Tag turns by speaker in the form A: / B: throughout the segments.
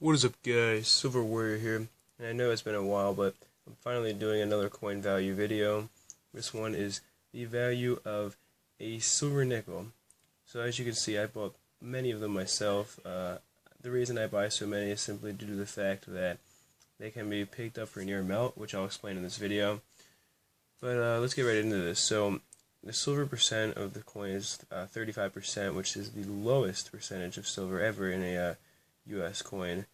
A: What is up, guys? Silver Warrior here, and I know it's been a while, but I'm finally doing another coin value video. This one is the value of a silver nickel. So as you can see, I bought many of them myself. The reason I buy so many is simply due to the fact that they can be picked up for near melt, which I'll explain in this video. But let's get right into this. So the silver percent of the coin is 35%, which is the lowest percentage of silver ever in a U.S. coin,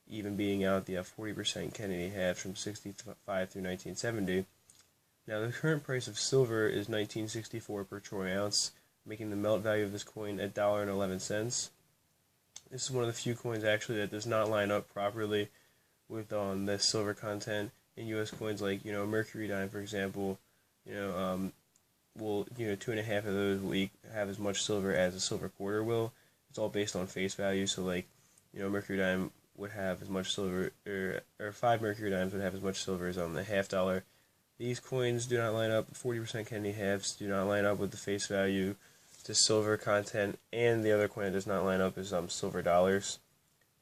A: even being out the 40% Kennedy had from 65 through 1970. Now the current price of silver is $19.64 per troy ounce, making the melt value of this coin $1.11. This is one of the few coins actually that does not line up properly with the silver content in U.S. coins, like mercury dime, for example. Will 2.5 of those will have as much silver as a silver quarter will. It's all based on face value. So like mercury dime would have as much silver, or 5 mercury dimes would have as much silver as the half dollar. These coins do not line up. 40% Kennedy halves do not line up with the face value to silver content, and the other coin that does not line up is silver dollars.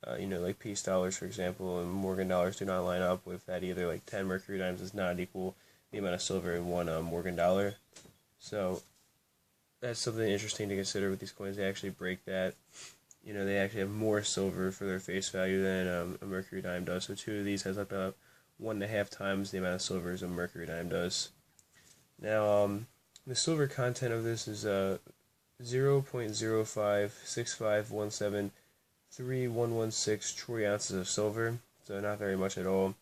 A: Like peace dollars, for example, and Morgan dollars do not line up with that either. Like 10 mercury dimes does not equal the amount of silver in one Morgan dollar. So that's something interesting to consider with these coins. They actually break that. They actually have more silver for their face value than a mercury dime does. So 2 of these has about 1.5 times the amount of silver as a mercury dime does. Now, the silver content of this is 0.0565173116 troy ounces of silver. So not very much at all.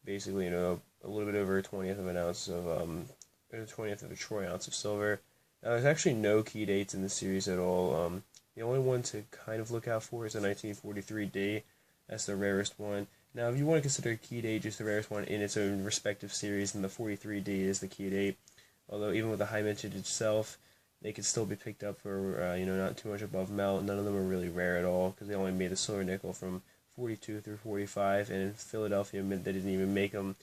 A: Basically, a little bit over a 20th of an ounce of a 20th of a troy ounce of silver. Now, there's actually no key dates in the series at all. The only one to kind of look out for is the 1943D. That's the rarest one. Now, if you want to consider key date just the rarest one in its own respective series, then the 43D is the key date. Although even with the high mintage itself, they could still be picked up for not too much above melt. None of them are really rare at all because they only made the silver nickel from 42 through 45, and in Philadelphia they didn't even make them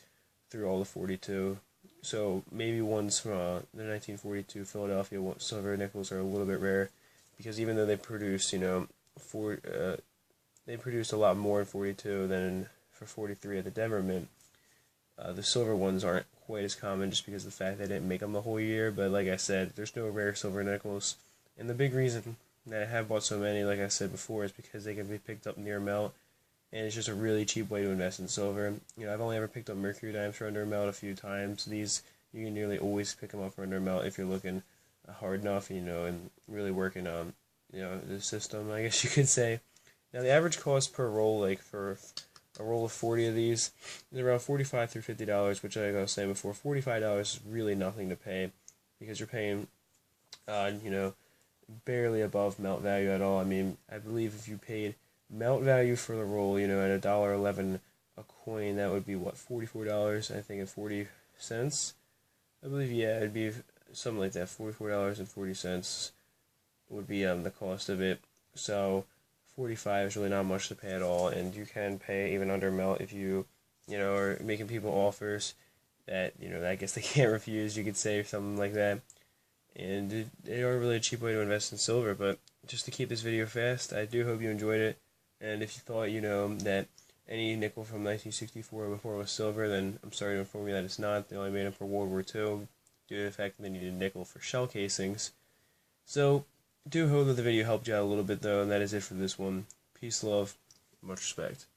A: through all the 42. So maybe ones from the 1942 Philadelphia silver nickels are a little bit rare, because even though they produce, they produced a lot more in 42 than for 43 at the Denver Mint. The silver ones aren't quite as common just because of the fact they didn't make them the whole year. But like I said, there's no rare silver nickels. And the big reason that I have bought so many, like I said before, is because they can be picked up near melt. And it's just a really cheap way to invest in silver. I've only ever picked up mercury dimes for under melt a few times. These, you can nearly always pick them up for under melt if you're looking hard enough, and really working on, the system, I guess you could say. Now, the average cost per roll, like for a roll of 40 of these, is around $45 through $50, which, like I was saying before, $45 is really nothing to pay, because you're paying, barely above melt value at all. I mean, I believe if you paid melt value for the roll, at $1.11 a coin, that would be, what, $44, I think, and 40 cents? I believe, yeah, it'd be something like that, $44.40 would be the cost of it. So 45 is really not much to pay at all, and you can pay even under melt if you are making people offers that I guess they can't refuse, you could say, or something like that. And they are really a cheap way to invest in silver. But just to keep this video fast, I do hope you enjoyed it, and if you thought that any nickel from 1964 or before was silver, then I'm sorry to inform you that it's not. They only made them for World War II due to the fact that they needed nickel for shell casings. So I do hope that the video helped you out a little bit, though, and that is it for this one. Peace, love, much respect.